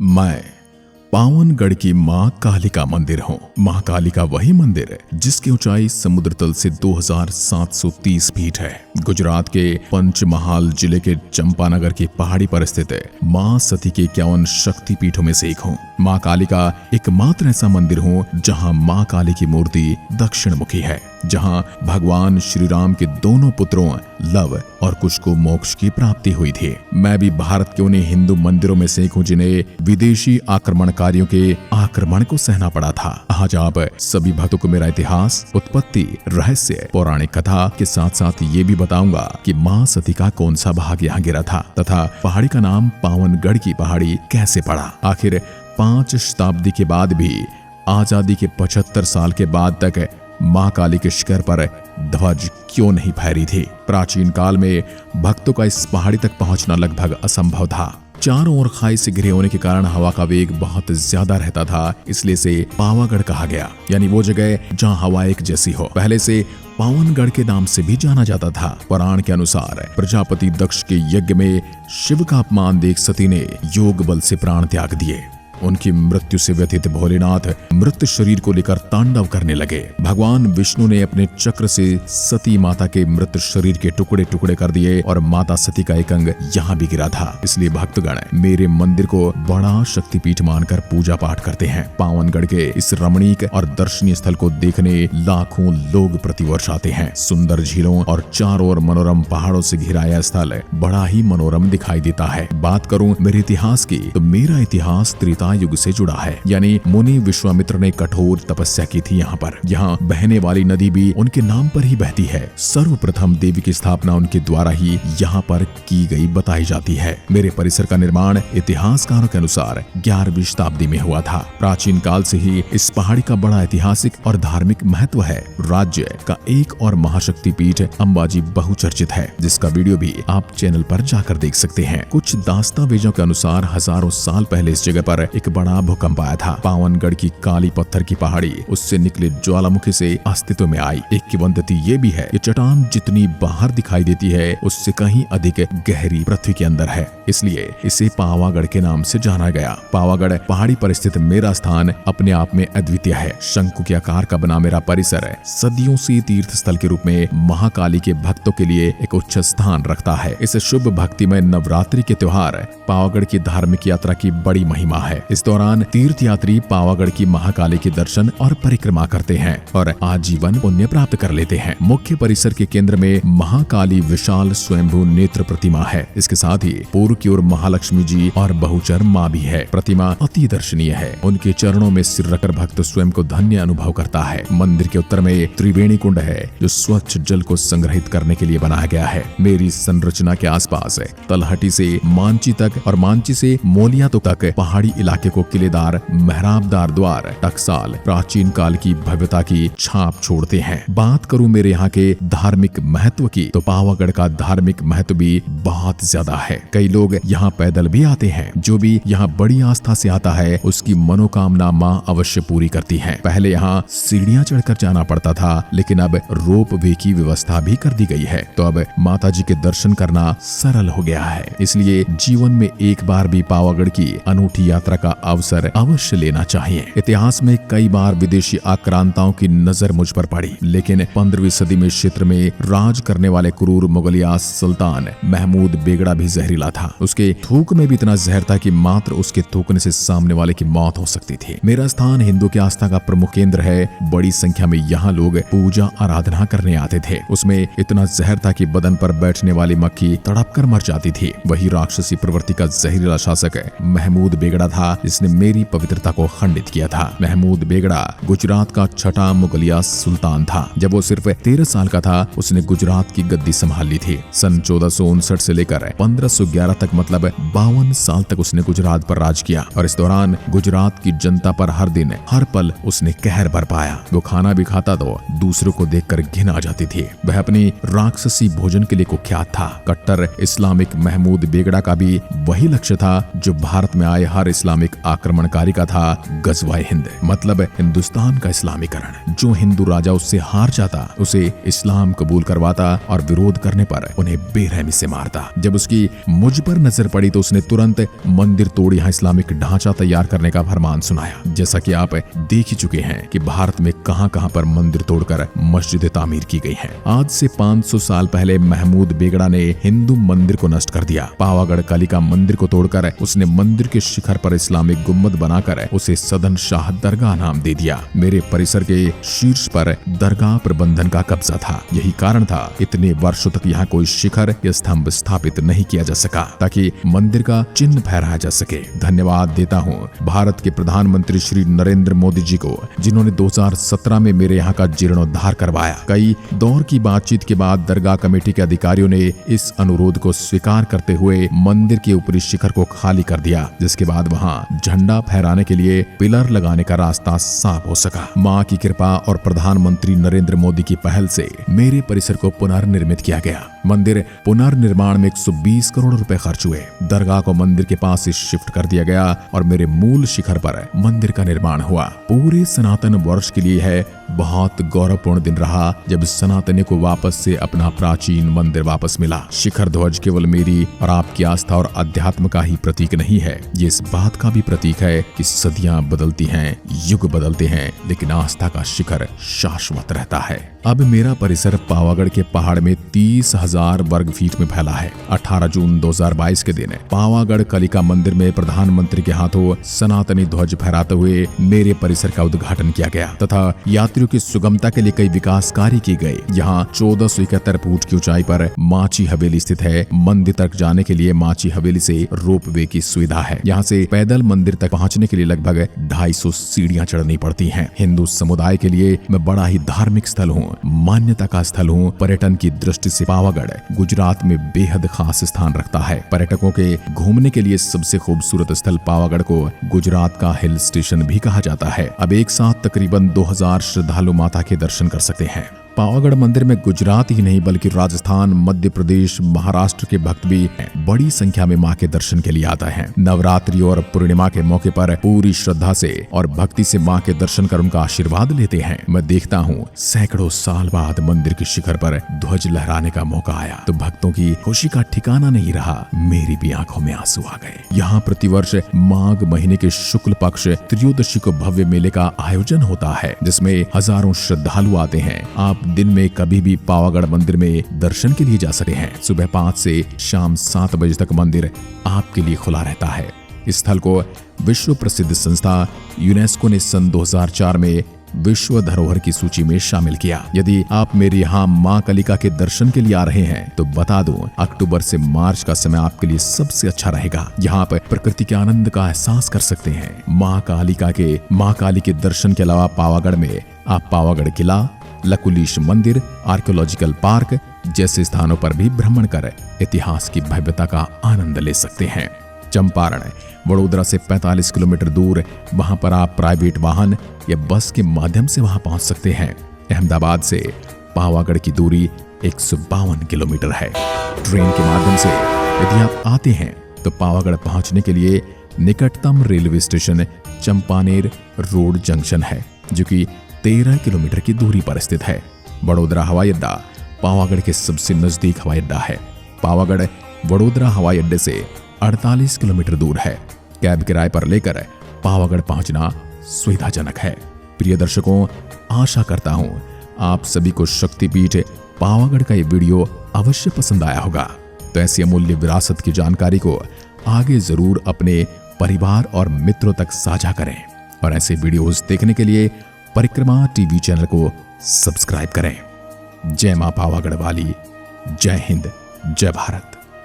मैं पावनगढ़ की मां कालिका मंदिर हूँ। मां कालिका वही मंदिर है जिसकी ऊंचाई समुद्र तल से 2730 फीट है। गुजरात के पंचमहाल जिले के चंपानगर की पहाड़ी पर स्थित है। मां सती के 51 शक्ति पीठों में से एक हूँ। मां कालिका एकमात्र ऐसा मंदिर हूँ जहाँ मां काली की मूर्ति दक्षिण मुखी है, जहाँ भगवान श्री राम के दोनों पुत्रों लव और कुश को मोक्ष की प्राप्ति हुई थी। मैं भी भारत के उन्हीं हिंदू मंदिरों में से एक हूँ जिन्हें विदेशी आक्रमणकारियों के आक्रमण को सहना पड़ा था। आज आप सभी भक्तों को मेरा इतिहास, उत्पत्ति, रहस्य, पौराणिक कथा के साथ साथ ये भी बताऊंगा कि मां सती का कौन सा भाग यहाँ गिरा था तथा पहाड़ी का नाम पावनगढ़ की पहाड़ी कैसे पड़ा। आखिर 5 शताब्दी के बाद भी आजादी के 75 साल के बाद तक मां काली के शिखर पर ध्वज क्यों नहीं फहरी थी। प्राचीन काल में भक्तों का इस पहाड़ी तक पहुंचना लगभग असंभव था। चारों ओर खाई से घिरे होने के कारण हवा का वेग बहुत ज्यादा रहता था, इसलिए से पावागढ़ कहा गया, यानी वो जगह जहां हवा एक जैसी हो। पहले से पावनगढ़ के नाम से भी जाना जाता था। पुराण के अनुसार प्रजापति दक्ष के यज्ञ में शिव का अपमान देख सती ने योग बल से प्राण त्याग दिए। उनकी मृत्यु से व्यथित भोलेनाथ मृत शरीर को लेकर तांडव करने लगे। भगवान विष्णु ने अपने चक्र से सती माता के मृत शरीर के टुकड़े टुकड़े कर दिए और माता सती का एक अंग यहाँ भी गिरा था। इसलिए भक्तगण मेरे मंदिर को बड़ा शक्तिपीठ मानकर पूजा पाठ करते हैं। पावनगढ़ के इस रमणीक और दर्शनीय स्थल को देखने लाखों लोग प्रतिवर्ष आते हैं। सुंदर झीलों और चारों ओर मनोरम पहाड़ों से घिरा यह स्थल बड़ा ही मनोरम दिखाई देता है। बात करूं मेरे इतिहास की, तो मेरा इतिहास त्रेता युग से जुड़ा है, यानी मुनि विश्वामित्र ने कठोर तपस्या की थी। यहाँ बहने वाली नदी भी उनके नाम पर ही बहती है। सर्वप्रथम देवी की स्थापना उनके द्वारा ही यहाँ पर की गई बताई जाती है। मेरे परिसर का निर्माण इतिहासकारों के अनुसार 11वीं शताब्दी में हुआ था। प्राचीन काल से ही इस पहाड़ी का बड़ा ऐतिहासिक और धार्मिक महत्व है। राज्य का एक और महाशक्ति पीठ अंबाजी बहुचर्चित है, जिसका वीडियो भी आप चैनल पर जाकर देख सकते हैं। कुछ दस्तावेजों के अनुसार हजारों साल पहले इस जगह पर एक बड़ा भूकंप आया था। पावनगढ़ की काली पत्थर की पहाड़ी उससे निकले ज्वालामुखी से अस्तित्व में आई। एक किंवदंती ये भी है, ये चट्टान जितनी बाहर दिखाई देती है उससे कहीं अधिक गहरी पृथ्वी के अंदर है, इसलिए इसे पावागढ़ के नाम से जाना गया। पावागढ़ पहाड़ी पर स्थित मेरा स्थान अपने आप में अद्वितीय है। शंकु के आकार का बना मेरा परिसर सदियों से तीर्थ स्थल के रूप में महाकाली के भक्तों के लिए एक उच्च स्थान रखता है। इस शुभ भक्तिमय नवरात्रि के त्योहार पावागढ़ की धार्मिक यात्रा की बड़ी महिमा है। इस दौरान तीर्थ यात्री पावागढ़ की महाकाली के दर्शन और परिक्रमा करते हैं और आजीवन पुण्य प्राप्त कर लेते हैं। मुख्य परिसर के केंद्र में महाकाली विशाल स्वयंभू नेत्र प्रतिमा है। इसके साथ ही पूर्व की ओर महालक्ष्मी जी और बहुचर माँ भी है। प्रतिमा अति दर्शनीय है। उनके चरणों में सिर रखकर भक्त स्वयं को धन्य अनुभव करता है। मंदिर के उत्तर में त्रिवेणी कुंड है, जो स्वच्छ जल को संग्रहित करने के लिए बनाया गया है। मेरी संरचना के आसपास तलहटी से मांची तक और मांची से मोलियातो तक पहाड़ी इलाके को किलेदार, मेहराबदार द्वार, टकसाल प्राचीन काल की भव्यता की छाप छोड़ते हैं। बात करूं मेरे यहाँ के धार्मिक महत्व की, तो पावागढ़ का धार्मिक महत्व भी बहुत ज्यादा है। कई लोग यहाँ पैदल भी आते हैं। जो भी यहाँ बड़ी आस्था से आता है उसकी मनोकामना माँ अवश्य पूरी करती है। पहले यहाँ सीढ़ियाँ चढ़कर जाना पड़ता था, लेकिन अब रोप वे की व्यवस्था भी कर दी गई है, तो अब माता जी के दर्शन करना सरल हो गया है। इसलिए जीवन में एक बार भी पावागढ़ की अनूठी यात्रा का अवसर अवश्य लेना चाहिए। इतिहास में कई बार विदेशी आक्रांताओं की नजर मुझ पर पड़ी, लेकिन 15वीं सदी में क्षेत्र में राज करने वाले क्रूर मुगलिया सुल्तान महमूद बेगड़ा भी जहरीला था। उसके थूक में भी इतना जहर था कि मात्र उसके थूकने से सामने वाले की मौत हो सकती थी। मेरा स्थान हिंदू की आस्था का प्रमुख केंद्र है। बड़ी संख्या में यहाँ लोग पूजा आराधना करने आते थे। उसमें इतना जहर था कि बदन पर बैठने वाली मक्खी तड़प कर मर जाती थी। वही राक्षसी प्रवृत्ति का जहरीला शासक महमूद बेगड़ा था, जिसने मेरी पवित्रता को खंडित किया था। महमूद बेगड़ा गुजरात का छठा मुगलिया सुल्तान था। जब वो सिर्फ 13 साल का था, उसने गुजरात की गद्दी संभाल ली थी। सन 1459 से लेकर 1511 तक, मतलब 52 साल तक उसने गुजरात पर राज किया और इस दौरान गुजरात की जनता पर हर दिन हर पल उसने कहर बरपाया। वो खाना भी खाता तो दूसरों को देखकर घिन आ जाती थी। वह अपनी राक्षसी भोजन के लिए कुख्यात था। कट्टर इस्लामिक महमूद बेगड़ा का भी वही लक्ष्य था जो भारत में आए हर इस्लामिक इस्लामिक आक्रमणकारी का था गजवाए हिंद, मतलब हिंदुस्तान का इस्लामीकरण। जो हिंदू राजा उससे हार जाता उसे इस्लाम कबूल करवाता और विरोध करने पर उन्हें बेरहमी से मारता। जब उसकी मुझ पर नजर पड़ी तो उसने तुरंत मंदिर तोड़ यहाँ इस्लामिक ढांचा तैयार करने का फरमान सुनाया। जैसा कि आप देख ही चुके हैं कि भारत में कहां-कहां पर मंदिर तोड़कर मस्जिद तामीर की गई हैं। आज से 500 साल पहले महमूद बेगड़ा ने हिंदू मंदिर को नष्ट कर दिया। पावागढ़ कालिका मंदिर को तोड़कर उसने मंदिर के शिखर पर इस्लामिक गुम्बद बनाकर उसे सदन शाह दरगाह नाम दे दिया। मेरे परिसर के शीर्ष पर दरगाह प्रबंधन का कब्जा था। यही कारण था इतने वर्षों तक यहाँ कोई शिखर या स्तंभ स्थापित नहीं किया जा सका, ताकि मंदिर का चिन्ह फहराया जा सके। धन्यवाद देता हूँ भारत के प्रधानमंत्री श्री नरेंद्र मोदी जी को, जिन्होंने 2017 में मेरे यहाँ का जीर्णोद्धार करवाया। कई दौर की बातचीत के बाद दरगाह कमेटी के अधिकारियों ने इस अनुरोध को स्वीकार करते हुए मंदिर के ऊपरी शिखर को खाली कर दिया, जिसके बाद वहाँ झंडा फहराने के लिए पिलर लगाने का रास्ता साफ हो सका। माँ की कृपा और प्रधानमंत्री नरेंद्र मोदी की पहल से मेरे परिसर को पुनर्निर्मित किया गया। मंदिर पुनर्निर्माण में 120 करोड़ रुपए खर्च हुए। दरगाह को मंदिर के पास से शिफ्ट कर दिया गया और मेरे मूल शिखर पर मंदिर का निर्माण हुआ। पूरे सनातन वर्ष के लिए है बहुत गौरवपूर्ण दिन रहा जब सनातनी को वापस से अपना प्राचीन मंदिर वापस मिला। शिखर ध्वज केवल मेरी और आपकी आस्था और अध्यात्म का ही प्रतीक नहीं है, ये इस बात का भी प्रतीक है कि सदियां बदलती हैं, युग बदलते हैं, लेकिन आस्था का शिखर शाश्वत रहता है। अब मेरा परिसर पावागढ़ के पहाड़ में 30,000 वर्ग फीट में फैला है। 18 जून 2022 के दिन पावागढ़ कालिका मंदिर में प्रधानमंत्री के हाथों सनातनी ध्वज फहराते हुए मेरे परिसर का उद्घाटन किया गया तथा यात्रियों की सुगमता के लिए कई विकास कार्य किए गए। यहाँ 1471 फुट की ऊंचाई पर माची हवेली स्थित है। मंदिर तक जाने के लिए माची हवेली से रोपवे की सुविधा है। यहाँ से पैदल मंदिर तक पहुँचने के लिए लगभग 250 सीढ़ियाँ चढ़नी पड़ती हैं। हिंदू समुदाय के लिए मैं बड़ा ही धार्मिक स्थल हूँ, मान्यता का स्थल हूँ। पर्यटन की दृष्टि से पावागढ़ गुजरात में बेहद खास स्थान रखता है। पर्यटकों के घूमने के लिए सबसे खूबसूरत स्थल पावागढ़ को गुजरात का हिल स्टेशन भी कहा जाता है। अब एक साथ तकरीबन 2000 श्रद्धालु माता के दर्शन कर सकते हैं। पावागढ़ मंदिर में गुजरात ही नहीं बल्कि राजस्थान, मध्य प्रदेश, महाराष्ट्र के भक्त भी बड़ी संख्या में मां के दर्शन के लिए आता है। नवरात्रि और पूर्णिमा के मौके पर पूरी श्रद्धा से और भक्ति से मां के दर्शन कर उनका आशीर्वाद लेते हैं। मैं देखता हूँ सैकड़ों साल बाद मंदिर के शिखर पर ध्वज लहराने का मौका आया तो भक्तों की खुशी का ठिकाना नहीं रहा। मेरी भी आंखों में आंसू आ गए। यहाँ प्रतिवर्ष माघ महीने के शुक्ल पक्ष त्रयोदशी को भव्य मेले का आयोजन होता है, जिसमें हजारों श्रद्धालु आते हैं। आप दिन में कभी भी पावागढ़ मंदिर में दर्शन के लिए जा सकते हैं। सुबह 5 से शाम 7 बजे तक मंदिर आपके लिए खुला रहता है। इस स्थल को विश्व प्रसिद्ध संस्था यूनेस्को ने सन 2004 में विश्व धरोहर की सूची में शामिल किया। यदि आप मेरे यहाँ माँ कालिका के दर्शन के लिए आ रहे हैं तो बता दूं, अक्टूबर से मार्च का समय आपके लिए सबसे अच्छा रहेगा। यहाँ पर प्रकृति के आनंद का एहसास कर सकते हैं। माँ काली के दर्शन के अलावा पावागढ़ में आप पावागढ़ किला, लकुलीश मंदिर, आर्कियोलॉजिकल पार्क जैसे स्थानों पर भी भ्रमण कर इतिहास की भव्यता का आनंद ले सकते हैं। चंपारण वडोदरा से 45 किलोमीटर दूर, वहां पर आप प्राइवेट वाहन या बस के माध्यम से वहां पहुंच सकते हैं। अहमदाबाद से पावागढ़ की दूरी 152 किलोमीटर है। ट्रेन के माध्यम से यदि आप आते हैं तो पावागढ़ पहुंचने के लिए निकटतम railway station Champaner road junction है, जो कि 13 किलोमीटर की दूरी पर स्थित है। वडोदरा हवाई अड्डा पावागढ़ के सबसे नजदीक हवाई अड्डा है। पावागढ़ वडोदरा हवाई अड्डे से 48 किलोमीटर दूर है। कैब किराए पर लेकर पावागढ़ पहुंचना सुविधाजनक है। प्रिय दर्शकों, आशा करता हूं आप सभी को शक्तिपीठ पावागढ़ का ये वीडियो अवश्य पसंद आया होगा। तो ऐसी अमूल्य विरासत की जानकारी को आगे जरूर अपने परिवार और मित्रों तक साझा करें और ऐसे वीडियोस देखने के लिए परिक्रमा टीवी चैनल को सब्सक्राइब करें। जय मां पावागढ़ वाली, जय हिंद, जय भारत।